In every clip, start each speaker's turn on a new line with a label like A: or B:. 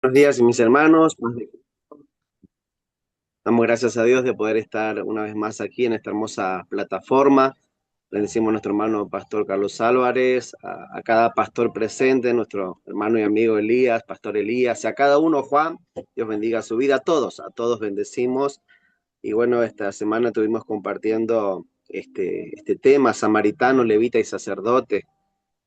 A: Buenos días, mis hermanos. Damos gracias a Dios de poder estar una vez más aquí en esta hermosa plataforma. Le decimos a nuestro hermano Pastor Carlos Álvarez, a cada pastor presente, nuestro hermano y amigo Elías, Pastor Elías, y a cada uno, Juan, Dios bendiga su vida, a todos bendecimos. Y bueno, esta semana estuvimos compartiendo este tema, samaritano, levita y sacerdote,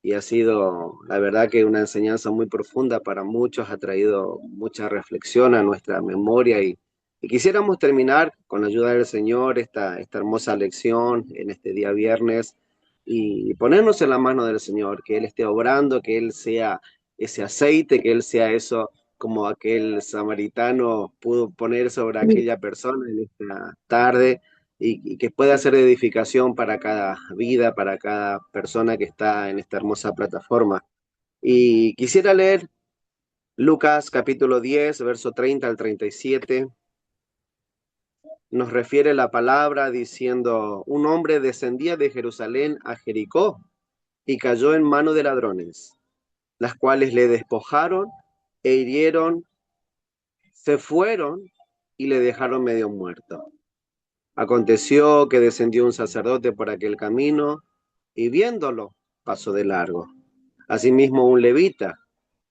A: y ha sido, la verdad, que una enseñanza muy profunda para muchos, ha traído mucha reflexión a nuestra memoria y quisiéramos terminar con la ayuda del Señor esta hermosa lección en este día viernes y ponernos en la mano del Señor, que Él esté obrando, que Él sea ese aceite, que Él sea eso como aquel samaritano pudo poner sobre aquella persona en esta tarde y que pueda ser de edificación para cada vida, para cada persona que está en esta hermosa plataforma. Y quisiera leer Lucas capítulo 10 verso 30 al 37. Nos refiere la palabra diciendo, un hombre descendía de Jerusalén a Jericó y cayó en mano de ladrones, las cuales le despojaron e hirieron, se fueron y le dejaron medio muerto. Aconteció que descendió un sacerdote por aquel camino y viéndolo pasó de largo. Asimismo un levita,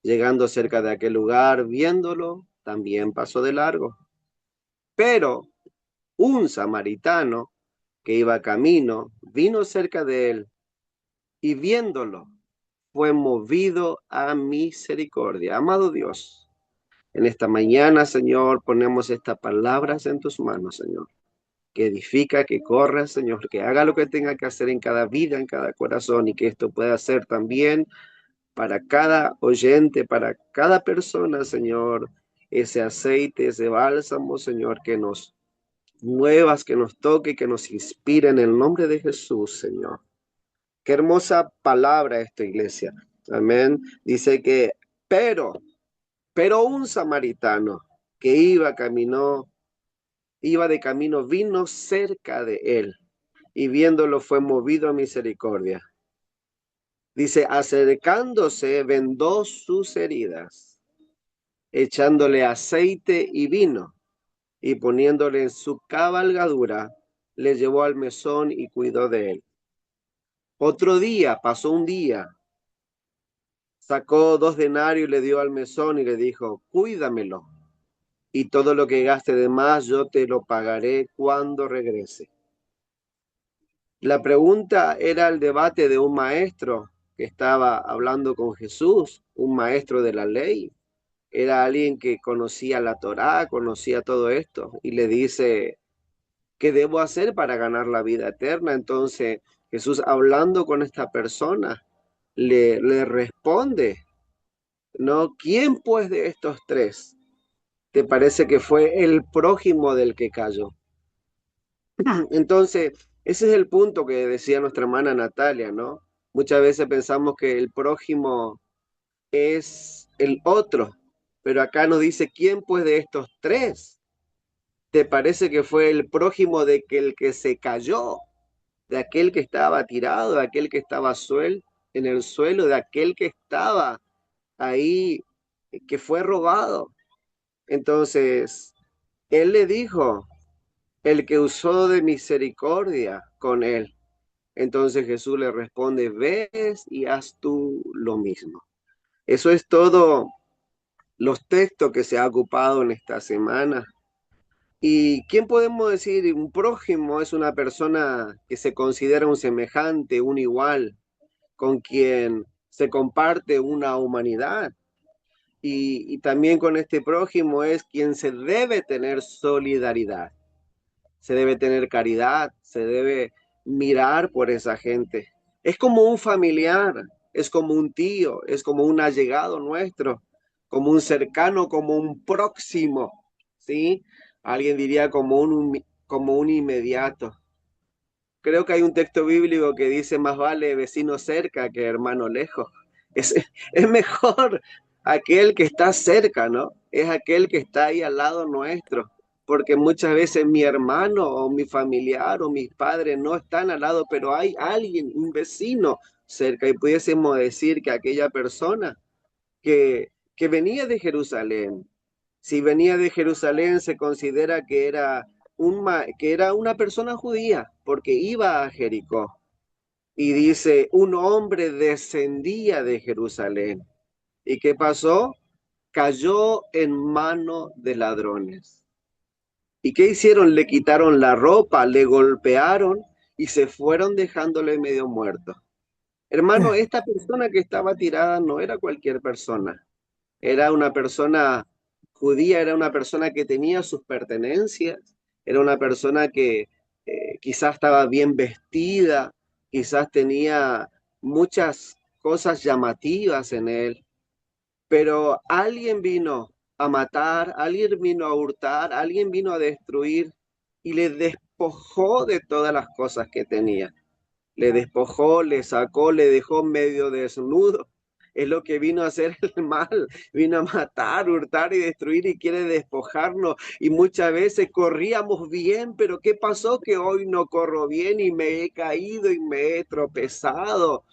A: llegando cerca de aquel lugar, viéndolo, también pasó de largo. Pero un samaritano que iba camino vino cerca de él y viéndolo fue movido a misericordia. Amado Dios, en esta mañana, Señor, ponemos estas palabras en tus manos, Señor, que edifica, que corra, Señor, que haga lo que tenga que hacer en cada vida, en cada corazón, y que esto pueda ser también para cada oyente, para cada persona, Señor, ese aceite, ese bálsamo, Señor, que nos muevas, que nos toque, que nos inspire en el nombre de Jesús, Señor. Qué hermosa palabra esta, iglesia. Amén. Dice que, pero, pero un samaritano que iba de camino, vino cerca de él y viéndolo fue movido a misericordia. Dice, acercándose, vendó sus heridas, echándole aceite y vino, y poniéndole en su cabalgadura, le llevó al mesón y cuidó de él. Otro día, pasó un día, sacó 2 denarios y le dio al mesón y le dijo, cuídamelo, y todo lo que gaste de más yo te lo pagaré cuando regrese. La pregunta era el debate de un maestro que estaba hablando con Jesús, un maestro de la ley. Era alguien que conocía la Torá, conocía todo esto, y le dice, ¿qué debo hacer para ganar la vida eterna? Entonces Jesús, hablando con esta persona, le responde, ¿no? ¿Quién pues de estos tres te parece que fue el prójimo del que cayó? Entonces, ese es el punto que decía nuestra hermana Natalia, ¿no? Muchas veces pensamos que el prójimo es el otro, pero acá nos dice, ¿quién pues de estos tres te parece que fue el prójimo de que el que se cayó, de aquel que estaba tirado, de aquel que estaba en el suelo, de aquel que estaba ahí, que fue robado? Entonces, él le dijo, el que usó de misericordia con él. Entonces Jesús le responde, ves y haz tú lo mismo. Eso es todo los textos que se ha ocupado en esta semana. ¿Y quién podemos decir? Un prójimo es una persona que se considera un semejante, un igual, con quien se comparte una humanidad. Y también con este prójimo es quien se debe tener solidaridad, se debe tener caridad, se debe mirar por esa gente. Es como un familiar, es como un tío, es como un allegado nuestro, como un cercano, como un próximo, ¿sí? Alguien diría como un inmediato. Creo que hay un texto bíblico que dice más vale vecino cerca que hermano lejos. Es, es mejor aquel que está cerca, ¿no? Es aquel que está ahí al lado nuestro. Porque muchas veces mi hermano o mi familiar o mis padres no están al lado, pero hay alguien, un vecino cerca. Y pudiésemos decir que aquella persona que, que venía de Jerusalén. Si venía de Jerusalén, se considera que era, que era una persona judía, porque iba a Jericó. Y dice, un hombre descendía de Jerusalén. ¿Y qué pasó? Cayó en mano de ladrones. ¿Y qué hicieron? Le quitaron la ropa, le golpearon y se fueron dejándole medio muerto. Hermano, esta persona que estaba tirada no era cualquier persona. Era una persona judía, era una persona que tenía sus pertenencias, era una persona que quizás estaba bien vestida, quizás tenía muchas cosas llamativas en él, pero alguien vino a matar, alguien vino a hurtar, alguien vino a destruir y le despojó de todas las cosas que tenía. Le despojó, le sacó, le dejó medio desnudo. Es lo que vino a hacer el mal, vino a matar, hurtar y destruir y quiere despojarnos. Y muchas veces corríamos bien, pero ¿qué pasó? Que hoy no corro bien y me he caído y me he tropezado.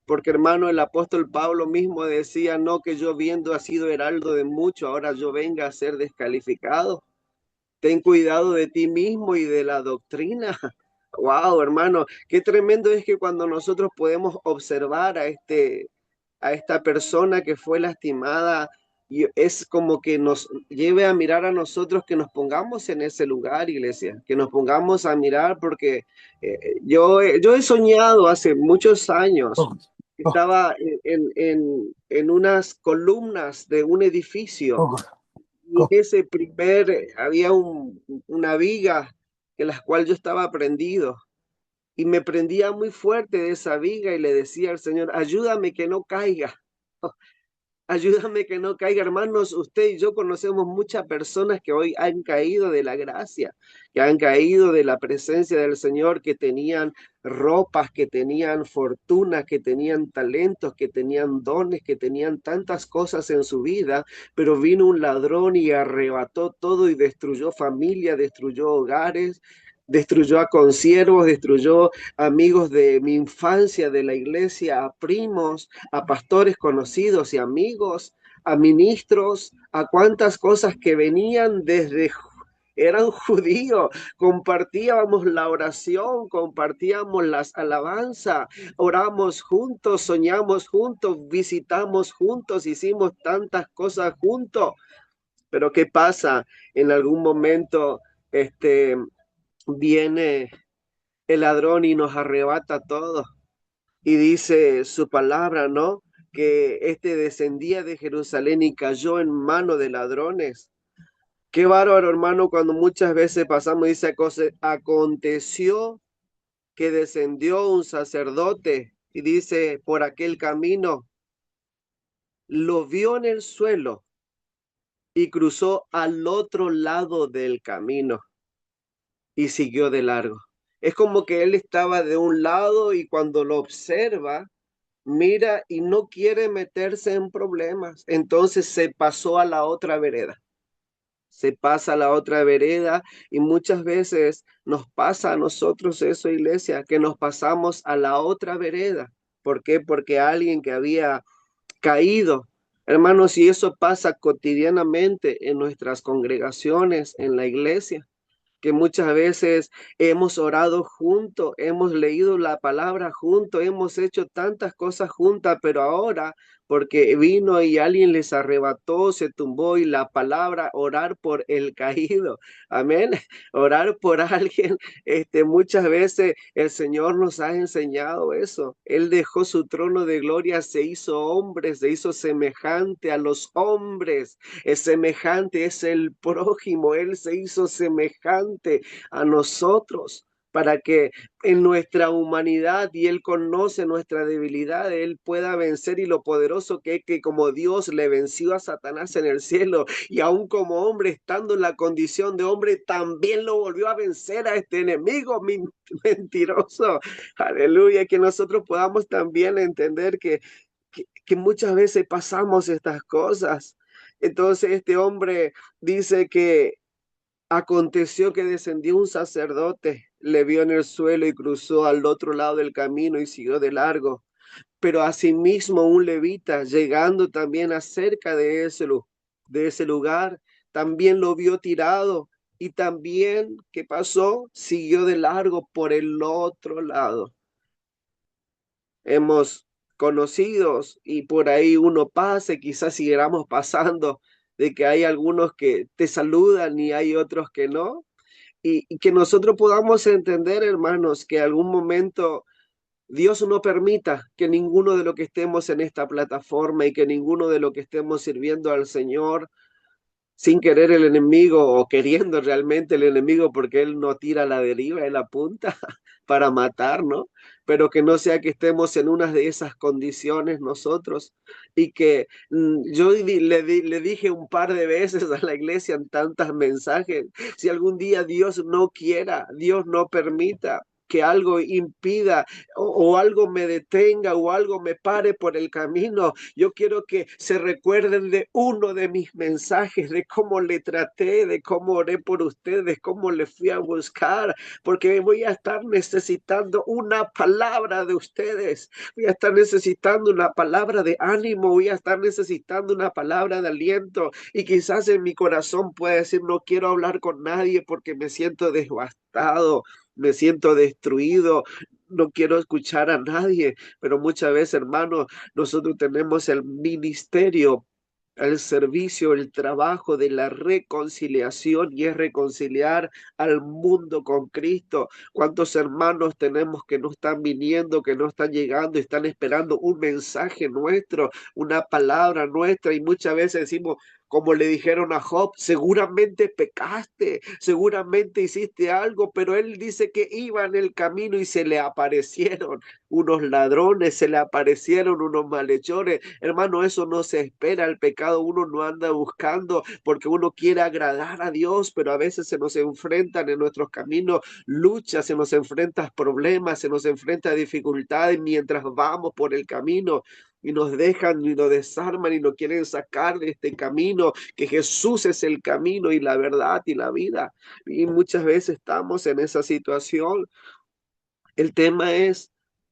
A: Porque hermano, el apóstol Pablo mismo decía, no que yo viendo ha sido heraldo de mucho, ahora yo venga a ser descalificado. Ten cuidado de ti mismo y de la doctrina. Wow, hermano, qué tremendo es que cuando nosotros podemos observar a esta persona que fue lastimada, y es como que nos lleve a mirar a nosotros, que nos pongamos en ese lugar, iglesia, que nos pongamos a mirar, porque yo he soñado hace muchos años,
B: Oh, oh,
A: estaba en unas columnas de un edificio
B: oh,
A: y en
B: oh.
A: ese primer había una viga en la cual yo estaba prendido y me prendía muy fuerte de esa viga y le decía al Señor, ayúdame que no caiga. Ayúdame que no caiga, hermanos. Usted y yo conocemos muchas personas que hoy han caído de la gracia, que han caído de la presencia del Señor, que tenían ropas, que tenían fortunas, que tenían talentos, que tenían dones, que tenían tantas cosas en su vida, pero vino un ladrón y arrebató todo y destruyó familia, destruyó hogares. Destruyó a consiervos, destruyó amigos de mi infancia, de la iglesia, a primos, a pastores conocidos y amigos, a ministros, a cuantas cosas que venían desde, eran judíos, compartíamos la oración, compartíamos las alabanzas, oramos juntos, soñamos juntos, visitamos juntos, hicimos tantas cosas juntos. Pero ¿qué pasa? En algún momento, este, viene el ladrón y nos arrebata todo. Y dice su palabra, ¿no? Que este descendía de Jerusalén y cayó en mano de ladrones. Qué bárbaro, hermano, cuando muchas veces pasamos, dice, aconteció que descendió un sacerdote y dice, por aquel camino, lo vio en el suelo y cruzó al otro lado del camino y siguió de largo. Es como que él estaba de un lado y cuando lo observa, mira y no quiere meterse en problemas. Entonces se pasó a la otra vereda. Se pasa a la otra vereda y muchas veces nos pasa a nosotros eso, iglesia, que nos pasamos a la otra vereda. ¿Por qué? Porque alguien que había caído, hermanos, y eso pasa cotidianamente en nuestras congregaciones, en la iglesia, que muchas veces hemos orado juntos, hemos leído la palabra juntos, hemos hecho tantas cosas juntas, pero ahora, porque vino y alguien les arrebató, se tumbó y la palabra orar por el caído, amén, orar por alguien, muchas veces el Señor nos ha enseñado eso. Él dejó su trono de gloria, se hizo hombre, se hizo semejante a los hombres, es semejante, es el prójimo, Él se hizo semejante a nosotros para que en nuestra humanidad, y Él conoce nuestra debilidad, Él pueda vencer, y lo poderoso que es que como Dios le venció a Satanás en el cielo y aún como hombre estando en la condición de hombre, también lo volvió a vencer a este enemigo mentiroso. Aleluya, que nosotros podamos también entender que muchas veces pasamos estas cosas. Entonces este hombre dice que aconteció que descendió un sacerdote, le vio en el suelo y cruzó al otro lado del camino y siguió de largo. Pero asimismo un levita, llegando también acerca de ese lugar, también lo vio tirado y también, ¿qué pasó? Siguió de largo por el otro lado. Hemos conocidos y por ahí uno pase, quizás siguiéramos pasando, de que hay algunos que te saludan y hay otros que no. Y que nosotros podamos entender, hermanos, que algún momento Dios no permita que ninguno de los que estemos en esta plataforma y que ninguno de los que estemos sirviendo al Señor, sin querer el enemigo o queriendo realmente el enemigo, porque él no tira a la deriva, él apunta para matar, ¿no? Pero que no sea que estemos en una de esas condiciones nosotros y que le dije un par de veces a la iglesia en tantos mensajes, si algún día Dios no quiera, Dios no permita que algo impida o algo me detenga o algo me pare por el camino, yo quiero que se recuerden de uno de mis mensajes, de cómo le traté, de cómo oré por ustedes, cómo le fui a buscar, porque voy a estar necesitando una palabra de ustedes, voy a estar necesitando una palabra de ánimo, voy a estar necesitando una palabra de aliento y quizás en mi corazón pueda decir, no quiero hablar con nadie porque me siento devastado, me siento destruido, no quiero escuchar a nadie, pero muchas veces, hermanos, nosotros tenemos el ministerio, el servicio, el trabajo de la reconciliación y es reconciliar al mundo con Cristo. ¿Cuántos hermanos tenemos que no están viniendo, que no están llegando, están esperando un mensaje nuestro, una palabra nuestra y muchas veces decimos, como le dijeron a Job, seguramente pecaste, seguramente hiciste algo, pero él dice que iba en el camino y se le aparecieron unos ladrones, se le aparecieron unos malhechores. Hermano, eso no se espera, el pecado uno no anda buscando porque uno quiere agradar a Dios, pero a veces se nos enfrentan en nuestros caminos luchas, se nos enfrentan problemas, se nos enfrentan dificultades mientras vamos por el camino y nos dejan y nos desarman y nos quieren sacar de este camino, que Jesús es el camino y la verdad y la vida. Y muchas veces estamos en esa situación. El tema es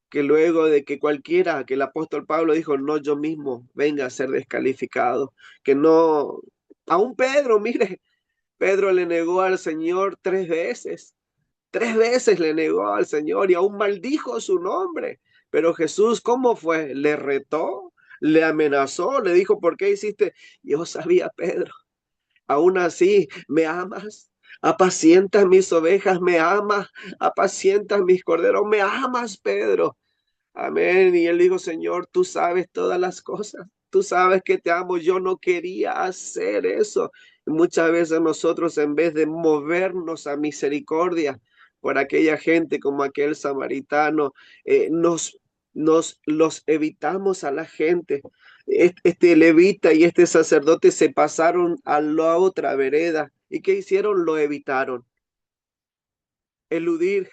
A: que luego de que cualquiera, que el apóstol Pablo dijo, no yo mismo venga a ser descalificado, que no, aún Pedro, mire, Pedro le negó al Señor 3 veces. 3 veces le negó al Señor y aún maldijo su nombre. Pero Jesús, ¿cómo fue? Le retó, le amenazó, le dijo, ¿por qué hiciste? Yo sabía, Pedro, aún así, ¿me amas? Apacientas mis ovejas, me amas, apacientas mis corderos, me amas, Pedro. Amén. Y él dijo, Señor, tú sabes todas las cosas. Tú sabes que te amo. Yo no quería hacer eso. Muchas veces nosotros, en vez de movernos a misericordia por aquella gente como aquel samaritano, nos los evitamos a la gente. Este levita y este sacerdote se pasaron a la otra vereda. ¿Y qué hicieron? Lo evitaron. Eludir.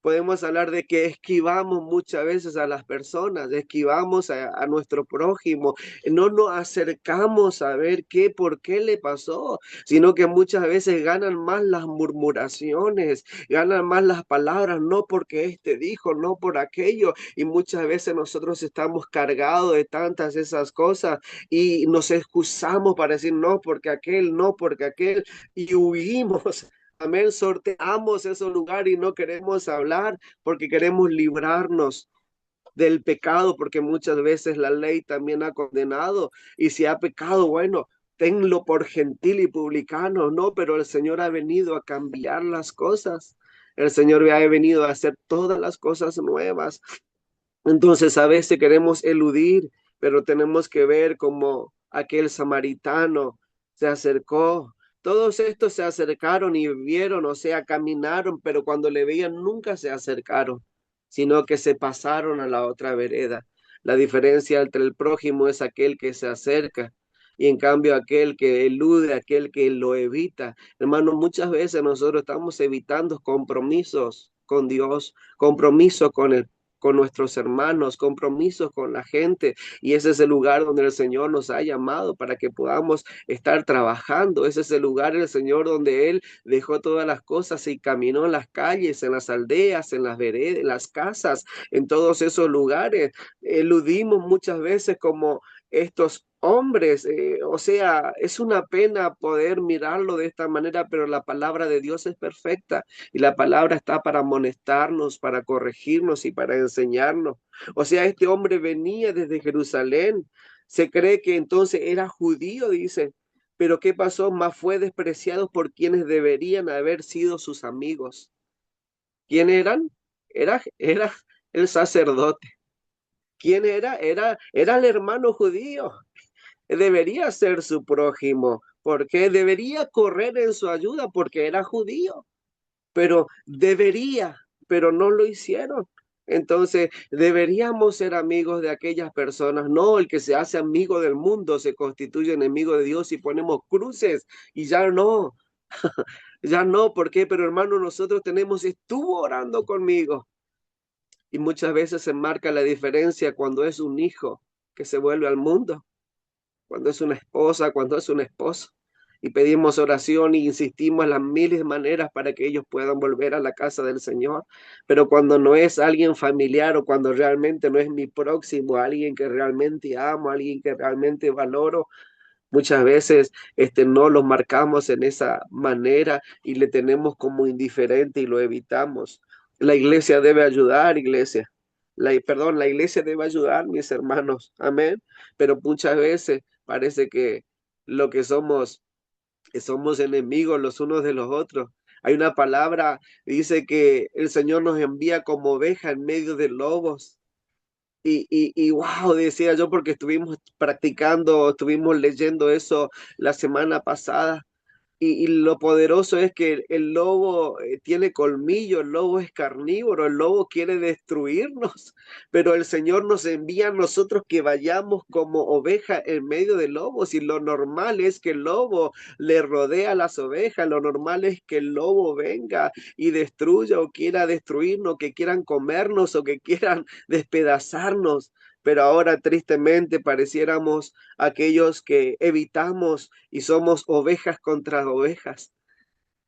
A: Podemos hablar de que esquivamos muchas veces a las personas, esquivamos a nuestro prójimo, no nos acercamos a ver qué, por qué le pasó, sino que muchas veces ganan más las murmuraciones, ganan más las palabras, no porque este dijo, no por aquello, y muchas veces nosotros estamos cargados de tantas esas cosas y nos excusamos para decir no porque aquel, no porque aquel, y huimos. Amén, sorteamos esos lugares y no queremos hablar porque queremos librarnos del pecado, porque muchas veces la ley también ha condenado y si ha pecado, bueno, tenlo por gentil y publicano, no, pero el Señor ha venido a cambiar las cosas. El Señor ha venido a hacer todas las cosas nuevas. Entonces a veces queremos eludir, pero tenemos que ver como aquel samaritano se acercó. Todos estos se acercaron y vieron, o sea, caminaron, pero cuando le veían nunca se acercaron, sino que se pasaron a la otra vereda. La diferencia entre el prójimo es aquel que se acerca y en cambio aquel que elude, aquel que lo evita. Hermano, muchas veces nosotros estamos evitando compromisos con Dios, compromiso con el con nuestros hermanos, compromisos con la gente. Y ese es el lugar donde el Señor nos ha llamado para que podamos estar trabajando. Ese es el lugar, el Señor, donde Él dejó todas las cosas y caminó en las calles, en las aldeas, en las veredas, en las casas, en todos esos lugares. Eludimos muchas veces como estos hombres, o sea, es una pena poder mirarlo de esta manera, pero la palabra de Dios es perfecta y la palabra está para amonestarnos, para corregirnos y para enseñarnos. O sea, este hombre venía desde Jerusalén, se cree que entonces era judío, dice, pero ¿qué pasó? Más fue despreciado por quienes deberían haber sido sus amigos. ¿Quién eran? Era el sacerdote. ¿Quién era? Era el hermano judío. Debería ser su prójimo, porque debería correr en su ayuda, porque era judío, pero debería, pero no lo hicieron. Entonces, deberíamos ser amigos de aquellas personas, no el que se hace amigo del mundo se constituye enemigo de Dios y ponemos cruces y ya no, ya no, ¿por qué? Pero hermano, nosotros tenemos, estuvo orando conmigo y muchas veces se marca la diferencia cuando es un hijo que se vuelve al mundo, cuando es una esposa, cuando es un esposo. Y pedimos oración y insistimos en las miles de maneras para que ellos puedan volver a la casa del Señor. Pero cuando no es alguien familiar o cuando realmente no es mi próximo, alguien que realmente amo, alguien que realmente valoro, muchas veces no los marcamos en esa manera y le tenemos como indiferente y lo evitamos. La iglesia debe ayudar, iglesia. Perdón, la iglesia debe ayudar, mis hermanos. Amén. Pero muchas veces parece que lo que somos enemigos los unos de los otros. Hay una palabra, dice que el Señor nos envía como oveja en medio de lobos. Y wow, decía yo, porque estuvimos practicando, estuvimos leyendo eso la semana pasada. Y lo poderoso es que el lobo tiene colmillo, el lobo es carnívoro, el lobo quiere destruirnos, pero el Señor nos envía a nosotros que vayamos como oveja en medio de lobos y lo normal es que el lobo le rodea a las ovejas, lo normal es que el lobo venga y destruya o quiera destruirnos, que quieran comernos o que quieran despedazarnos. Pero ahora tristemente pareciéramos aquellos que evitamos y somos ovejas contra ovejas,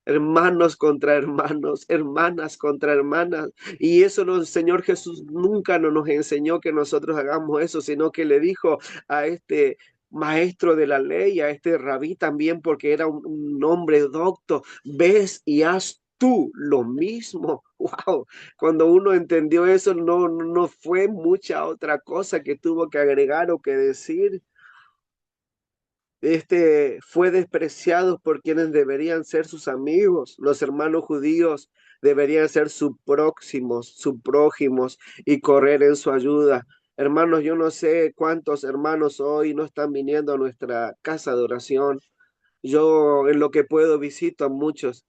A: hermanos contra hermanos, hermanas contra hermanas. Y eso el Señor Jesús nunca nos enseñó que nosotros hagamos eso, sino que le dijo a este maestro de la ley, a este rabí también, porque era un hombre docto, ves y haz tú lo mismo. Wow, cuando uno entendió eso, no fue mucha otra cosa que tuvo que agregar o que decir. Fue despreciado por quienes deberían ser sus amigos. Los hermanos judíos deberían ser sus próximos, sus prójimos y correr en su ayuda. Hermanos, yo no sé cuántos hermanos hoy no están viniendo a nuestra casa de oración. Yo en lo que puedo visito a muchos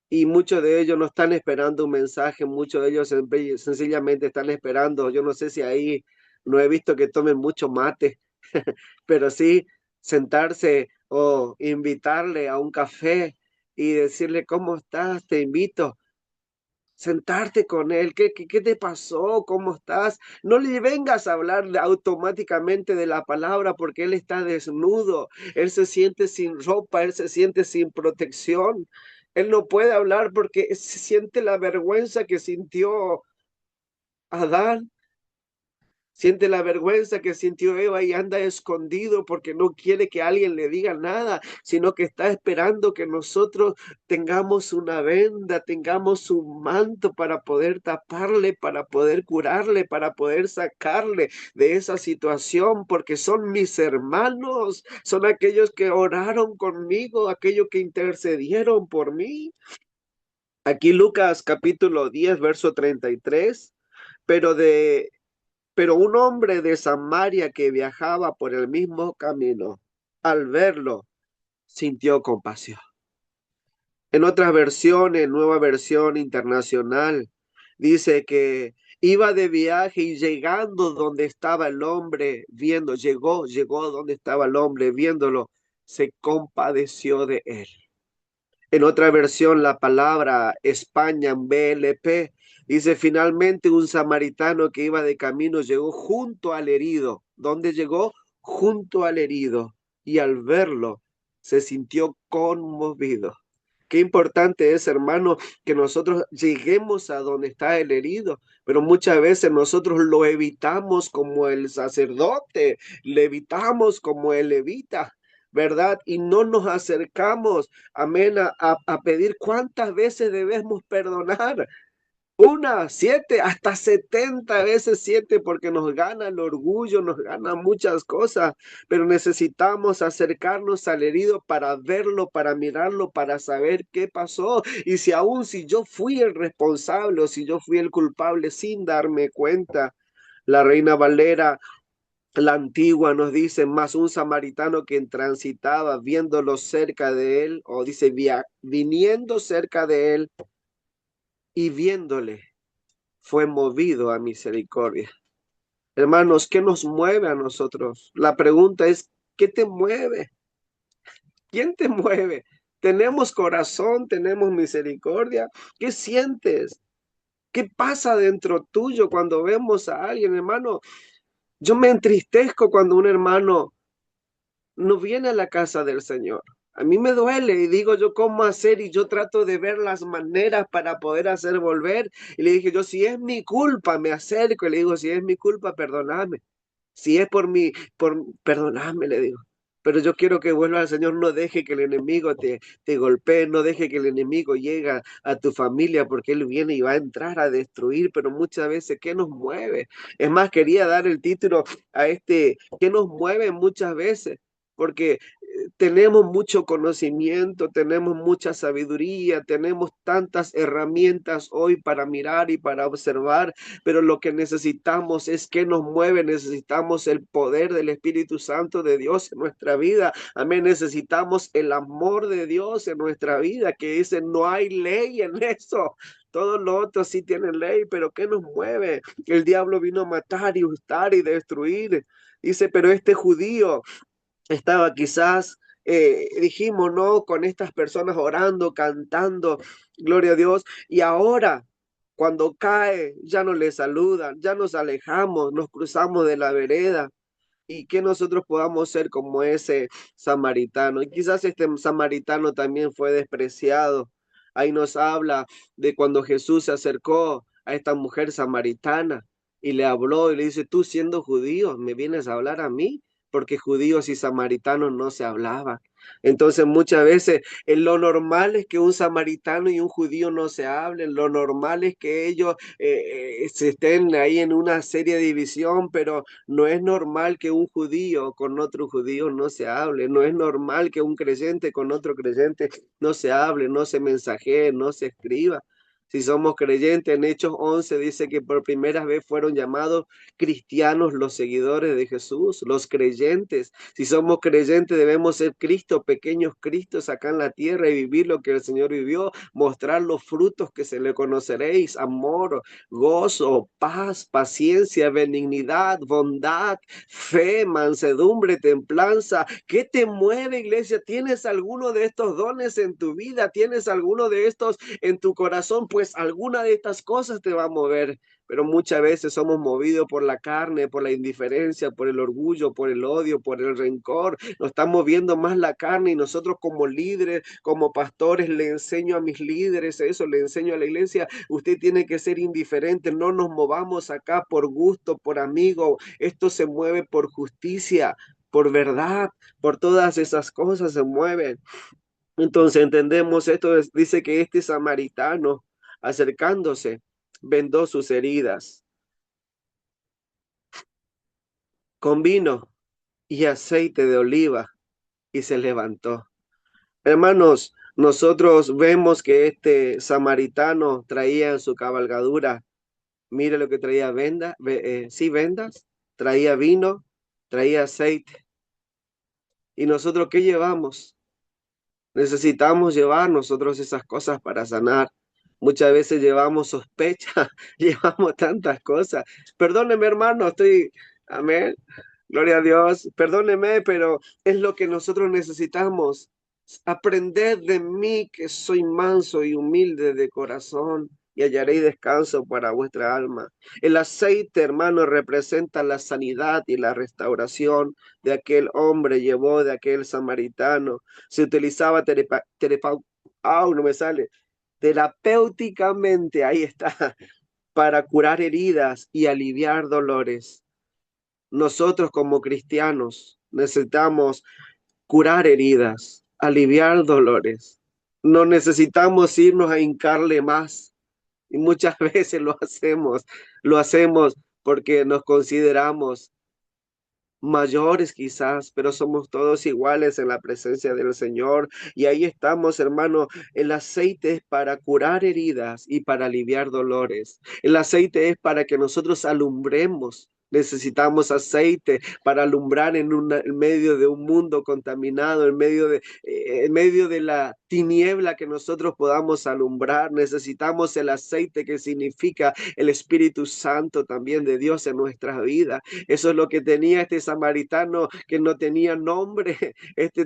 A: y muchos de ellos no están esperando un mensaje, muchos de ellos sencillamente están esperando. Yo no sé si ahí no he visto que tomen mucho mate, pero sí sentarse o invitarle a un café y decirle, ¿cómo estás? Te invito. Sentarte con él, ¿qué te pasó? ¿Cómo estás? No le vengas a hablar automáticamente de la palabra porque él está desnudo, él se siente sin ropa, él se siente sin protección, él no puede hablar porque se siente la vergüenza que sintió Adán. Siente la vergüenza que sintió Eva y anda escondido porque no quiere que alguien le diga nada, sino que está esperando que nosotros tengamos una venda, tengamos un manto para poder taparle, para poder curarle, para poder sacarle de esa situación, porque son mis hermanos, son aquellos que oraron conmigo, aquellos que intercedieron por mí. Aquí Lucas capítulo 10, verso 33, pero de pero un hombre de Samaria que viajaba por el mismo camino, al verlo, sintió compasión. En otras versiones, nueva versión internacional, dice que iba de viaje y llegando donde estaba el hombre, llegó donde estaba el hombre, viéndolo, se compadeció de él. En otra versión, la palabra España en BLP dice: finalmente un samaritano que iba de camino llegó junto al herido. ¿Dónde llegó? Junto al herido. Y al verlo, se sintió conmovido. Qué importante es, hermano, que nosotros lleguemos a donde está el herido, pero muchas veces nosotros lo evitamos como el sacerdote, le evitamos como el levita, ¿verdad? Y no nos acercamos, amén, a pedir cuántas veces debemos perdonar. Una, siete, hasta 70 veces 7, porque nos gana el orgullo, nos gana muchas cosas, pero necesitamos acercarnos al herido para verlo, para mirarlo, para saber qué pasó. Y si yo fui el responsable o si yo fui el culpable sin darme cuenta. La Reina Valera, la antigua, nos dice: más un samaritano que transitaba viéndolo cerca de él, o dice, viniendo cerca de él y viéndole, fue movido a misericordia. Hermanos, ¿qué nos mueve a nosotros? La pregunta es: ¿qué te mueve? ¿Quién te mueve? ¿Tenemos corazón? ¿Tenemos misericordia? ¿Qué sientes? ¿Qué pasa dentro tuyo cuando vemos a alguien, hermano? Yo me entristezco cuando un hermano no viene a la casa del Señor. A mí me duele y digo yo cómo hacer, y yo trato de ver las maneras para poder hacer volver. Y le dije yo: si es mi culpa, me acerco y le digo: si es mi culpa, perdóname. Si es por mí, perdóname, le digo. Pero yo quiero que vuelva al Señor. No deje que el enemigo te golpee, no deje que el enemigo llegue a tu familia, porque él viene y va a entrar a destruir. Pero muchas veces, ¿qué nos mueve? Es más, quería dar el título a este: ¿qué nos mueve muchas veces? Porque tenemos mucho conocimiento, tenemos mucha sabiduría, tenemos tantas herramientas hoy para mirar y para observar, pero lo que necesitamos es que nos mueve. Necesitamos el poder del Espíritu Santo de Dios en nuestra vida. Amén. Necesitamos el amor de Dios en nuestra vida, que dice: no hay ley en eso. Todos los otros sí tienen ley, pero ¿qué nos mueve? El diablo vino a matar y hurtar y destruir. Dice: pero este judío estaba quizás, dijimos, ¿no? Con estas personas orando, cantando, gloria a Dios. Y ahora, cuando cae, ya no le saludan, ya nos alejamos, nos cruzamos de la vereda. Y que nosotros podamos ser como ese samaritano. Y quizás este samaritano también fue despreciado. Ahí nos habla de cuando Jesús se acercó a esta mujer samaritana y le habló y le dice: tú, siendo judío, ¿me vienes a hablar a mí? Porque judíos y samaritanos no se hablaban. Entonces muchas veces lo normal es que un samaritano y un judío no se hablen. Lo normal es que ellos se estén ahí en una seria división, pero no es normal que un judío con otro judío no se hable. No es normal que un creyente con otro creyente no se hable, no se mensajee, no se escriba. Si somos creyentes, en Hechos 11 dice que por primera vez fueron llamados cristianos los seguidores de Jesús, los creyentes. Si somos creyentes, debemos ser Cristo, pequeños Cristos acá en la tierra, y vivir lo que el Señor vivió, mostrar los frutos que se le conoceréis: amor, gozo, paz, paciencia, benignidad, bondad, fe, mansedumbre, templanza. ¿Qué te mueve, iglesia? ¿Tienes alguno de estos dones en tu vida? ¿Tienes alguno de estos en tu corazón? Pues alguna de estas cosas te va a mover. Pero muchas veces somos movidos por la carne, por la indiferencia, por el orgullo, por el odio, por el rencor. Nos estamos viendo más la carne, y nosotros como líderes, como pastores, le enseño a mis líderes eso, le enseño a la iglesia: usted tiene que ser indiferente. No nos movamos acá por gusto, por amigo. Esto se mueve por justicia, por verdad, por todas esas cosas se mueven. Entonces entendemos esto. Dice que este samaritano, acercándose, vendó sus heridas con vino y aceite de oliva y se levantó. Hermanos, nosotros vemos que este samaritano traía en su cabalgadura, mire lo que traía: sí, vendas, traía vino, traía aceite. ¿Y nosotros qué llevamos? Necesitamos llevar nosotros esas cosas para sanar. Muchas veces llevamos sospecha, llevamos tantas cosas. Perdóneme, hermano, amén, gloria a Dios, perdóneme, pero es lo que nosotros necesitamos. Aprended de mí que soy manso y humilde de corazón y hallaréis descanso para vuestra alma. El aceite, hermano, representa la sanidad y la restauración de aquel hombre, llevó de aquel samaritano. Se utilizaba no me sale, terapéuticamente, ahí está, para curar heridas y aliviar dolores. Nosotros como cristianos necesitamos curar heridas, aliviar dolores. No necesitamos irnos a hincarle más. Y muchas veces lo hacemos porque nos consideramos mayores quizás, pero somos todos iguales en la presencia del Señor. Y ahí estamos, hermano. El aceite es para curar heridas y para aliviar dolores. El aceite es para que nosotros alumbremos. Necesitamos aceite para alumbrar en medio de un mundo contaminado, en medio de la tiniebla que nosotros podamos alumbrar. Necesitamos el aceite que significa el Espíritu Santo también de Dios en nuestras vidas. Eso es lo que tenía este samaritano que no tenía nombre.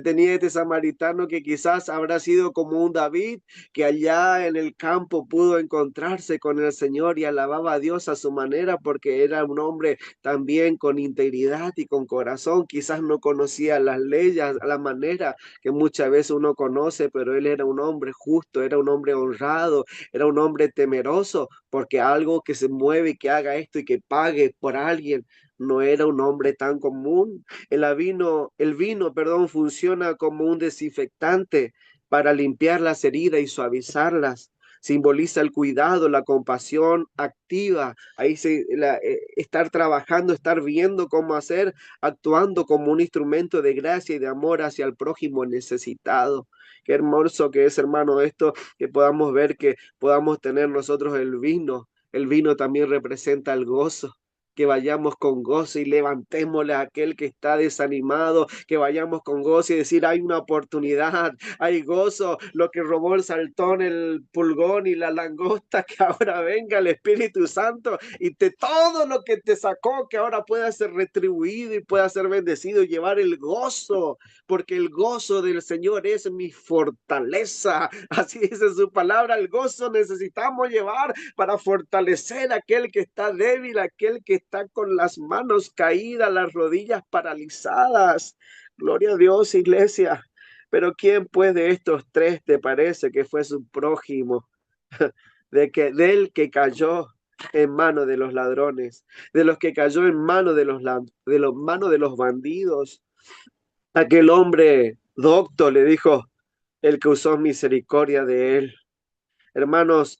A: Tenía este samaritano que quizás habrá sido como un David que allá en el campo pudo encontrarse con el Señor y alababa a Dios a su manera porque era un hombre también con integridad y con corazón. Quizás no conocía las leyes a la manera que muchas veces uno conoce, pero él era un hombre justo, era un hombre honrado, era un hombre temeroso porque algo que se mueve y que haga esto y que pague por alguien no era un hombre tan común. El vino, funciona como un desinfectante para limpiar las heridas y suavizarlas. Simboliza el cuidado, la compasión activa. Estar trabajando, estar viendo cómo hacer, actuando como un instrumento de gracia y de amor hacia el prójimo necesitado. Qué hermoso que es, hermano, esto, que podamos ver, que podamos tener nosotros el vino. El vino también representa el gozo, que vayamos con gozo y levantémosle a aquel que está desanimado, que vayamos con gozo y decir, hay una oportunidad, hay gozo, lo que robó el saltón, el pulgón y la langosta, que ahora venga el Espíritu Santo y todo lo que te sacó, que ahora pueda ser retribuido y pueda ser bendecido y llevar el gozo, porque el gozo del Señor es mi fortaleza. Así dice su palabra, el gozo necesitamos llevar para fortalecer a aquel que está débil, aquel que está con las manos caídas, las rodillas paralizadas. Gloria a Dios, iglesia. Pero ¿quién pues de estos tres te parece que fue su prójimo? Del que cayó en manos de los ladrones, de los que cayó en manos manos de los bandidos. Aquel hombre docto le dijo, el que usó misericordia de él. Hermanos,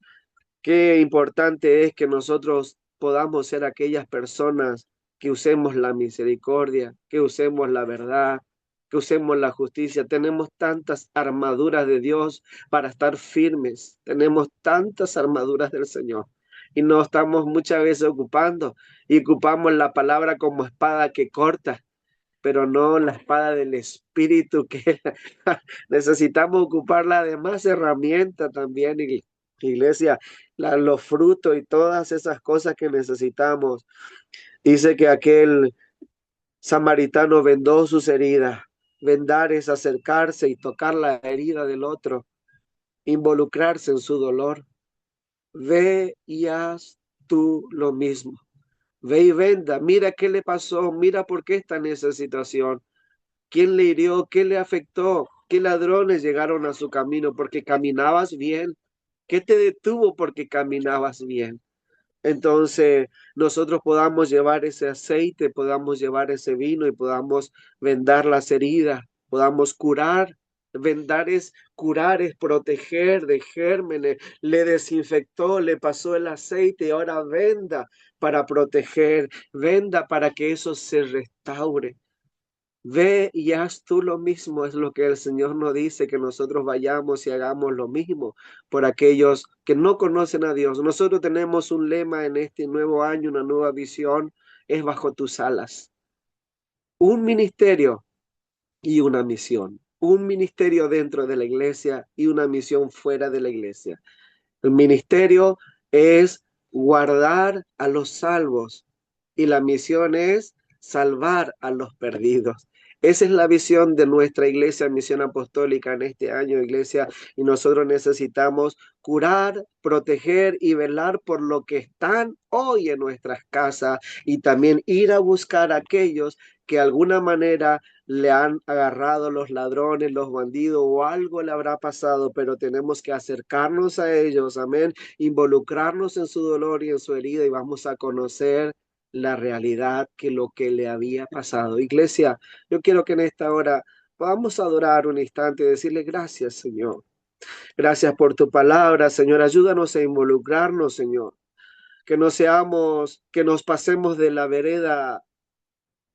A: qué importante es que nosotros podamos ser aquellas personas que usemos la misericordia, que usemos la verdad, que usemos la justicia. Tenemos tantas armaduras de Dios para estar firmes. Tenemos tantas armaduras del Señor y no estamos muchas veces ocupando y ocupamos la palabra como espada que corta, pero no la espada del Espíritu, que necesitamos ocuparla de más herramientas también, iglesia, los frutos y todas esas cosas que necesitamos. Dice que aquel samaritano vendó sus heridas. Vendar es acercarse y tocar la herida del otro, involucrarse en su dolor. Ve y haz tú lo mismo. Ve y venda, mira qué le pasó, mira por qué está en esa situación. ¿Quién le hirió? ¿Qué le afectó? ¿Qué ladrones llegaron a su camino? Porque caminabas bien. ¿Qué te detuvo porque caminabas bien? Entonces, nosotros podamos llevar ese aceite, podamos llevar ese vino y podamos vendar las heridas, podamos curar. Vendar es curar, es proteger de gérmenes. Le desinfectó, le pasó el aceite y ahora venda para proteger, venda para que eso se restaure. Ve y haz tú lo mismo, es lo que el Señor nos dice, que nosotros vayamos y hagamos lo mismo por aquellos que no conocen a Dios. Nosotros tenemos un lema en este nuevo año, una nueva visión, es bajo tus alas. Un ministerio y una misión. Un ministerio dentro de la iglesia y una misión fuera de la iglesia. El ministerio es guardar a los salvos y la misión es salvar a los perdidos. Esa es la visión de nuestra iglesia, Misión Apostólica en este año, iglesia, y nosotros necesitamos curar, proteger y velar por lo que están hoy en nuestras casas y también ir a buscar a aquellos que de alguna manera le han agarrado los ladrones, los bandidos o algo le habrá pasado, pero tenemos que acercarnos a ellos, amén, involucrarnos en su dolor y en su herida y vamos a conocer la realidad que lo que le había pasado. Iglesia, yo quiero que en esta hora podamos adorar un instante y decirle gracias, Señor. Gracias por tu palabra, Señor. Ayúdanos a involucrarnos, Señor. Que no seamos, que nos pasemos de la vereda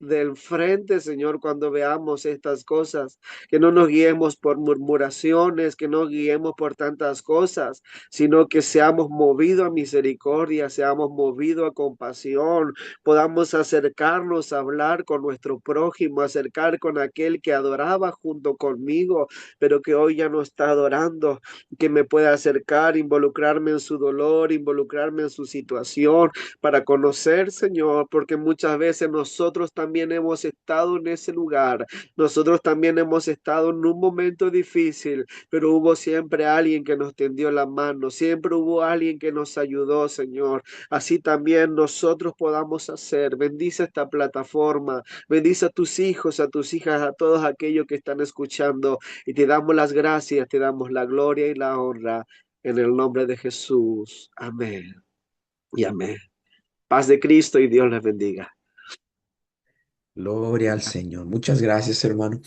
A: del frente, Señor, cuando veamos estas cosas, que no nos guiemos por murmuraciones, que no guiemos por tantas cosas, sino que seamos movidos a misericordia, seamos movidos a compasión, podamos acercarnos a hablar con nuestro prójimo, acercar con aquel que adoraba junto conmigo, pero que hoy ya no está adorando, que me pueda acercar, involucrarme en su dolor, involucrarme en su situación, para conocer, Señor, porque muchas veces nosotros también hemos estado en ese lugar, nosotros también hemos estado en un momento difícil, pero hubo siempre alguien que nos tendió la mano, siempre hubo alguien que nos ayudó, Señor. Así también nosotros podamos hacer. Bendice esta plataforma, bendice a tus hijos, a tus hijas, a todos aquellos que están escuchando y te damos las gracias, te damos la gloria y la honra en el nombre de Jesús. Amén y amén. Paz de Cristo y Dios les bendiga.
B: Gloria al Señor. Muchas gracias, hermano.